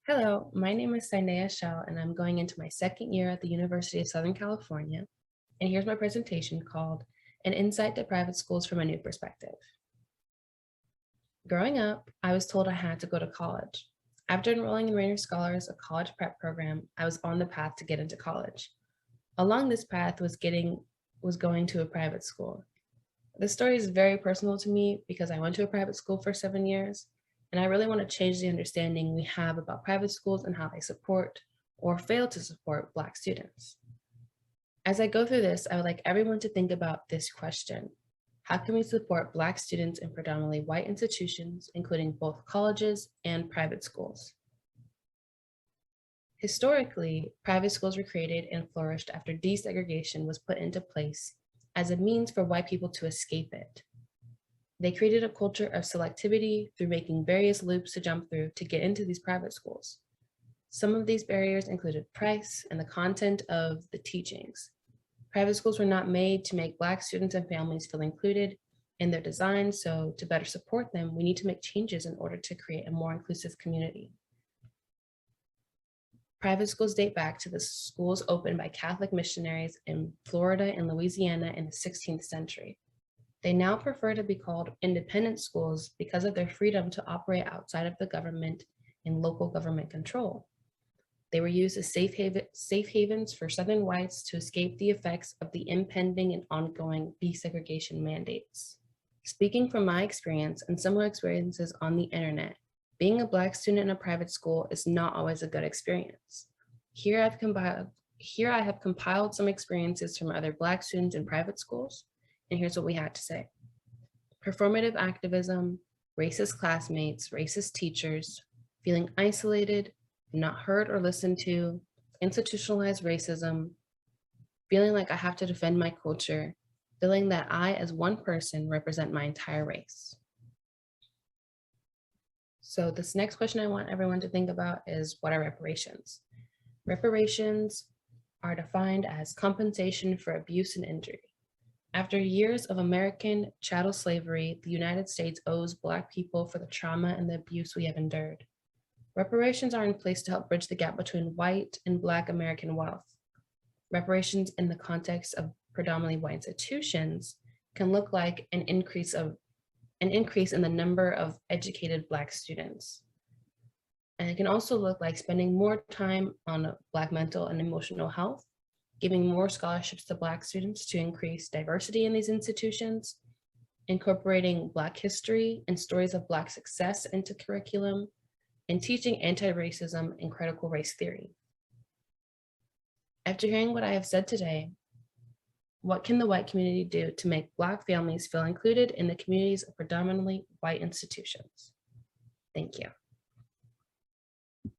Hello, my name is NAEH, and I'm going into my second year at the University of Southern California. And here's my presentation called An Insight to Private Schools from a New Perspective. Growing up, I was told I had to go to college. After enrolling in Rainer Scholars, a college prep program, I was on the path to get into college. Along this path was going to a private school. This story is very personal to me because I went to a private school for 7 years, and I really want to change the understanding we have about private schools and how they support or fail to support Black students. As I go through this, I would like everyone to think about this question. How can we support Black students in predominantly white institutions, including both colleges and private schools? Historically, private schools were created and flourished after desegregation was put into place as a means for white people to escape it. They created a culture of selectivity through making various loops to jump through to get into these private schools. Some of these barriers included price and the content of the teachings. Private schools were not made to make Black students and families feel included in their design, so to better support them, we need to make changes in order to create a more inclusive community. Private schools date back to the schools opened by Catholic missionaries in Florida and Louisiana in the 16th century. They now prefer to be called independent schools because of their freedom to operate outside of the government and local government control. They were used as safe havens for Southern whites to escape the effects of the impending and ongoing desegregation mandates. Speaking from my experience and similar experiences on the internet, being a Black student in a private school is not always a good experience. Here I have compiled some experiences from other Black students in private schools, and here's what we had to say. Performative activism, racist classmates, racist teachers, feeling isolated, not heard or listened to, institutionalized racism, feeling like I have to defend my culture, feeling that I as one person represent my entire race. So this next question I want everyone to think about is, what are reparations? Reparations are defined as compensation for abuse and injury. After years of American chattel slavery, the United States owes Black people for the trauma and the abuse we have endured. Reparations are in place to help bridge the gap between white and Black American wealth. Reparations in the context of predominantly white institutions can look like an increase in the number of educated Black students. And it can also look like spending more time on Black mental and emotional health, giving more scholarships to Black students to increase diversity in these institutions, incorporating Black history and stories of Black success into curriculum, and teaching anti-racism and critical race theory. After hearing what I have said today, what can the white community do to make Black families feel included in the communities of predominantly white institutions? Thank you.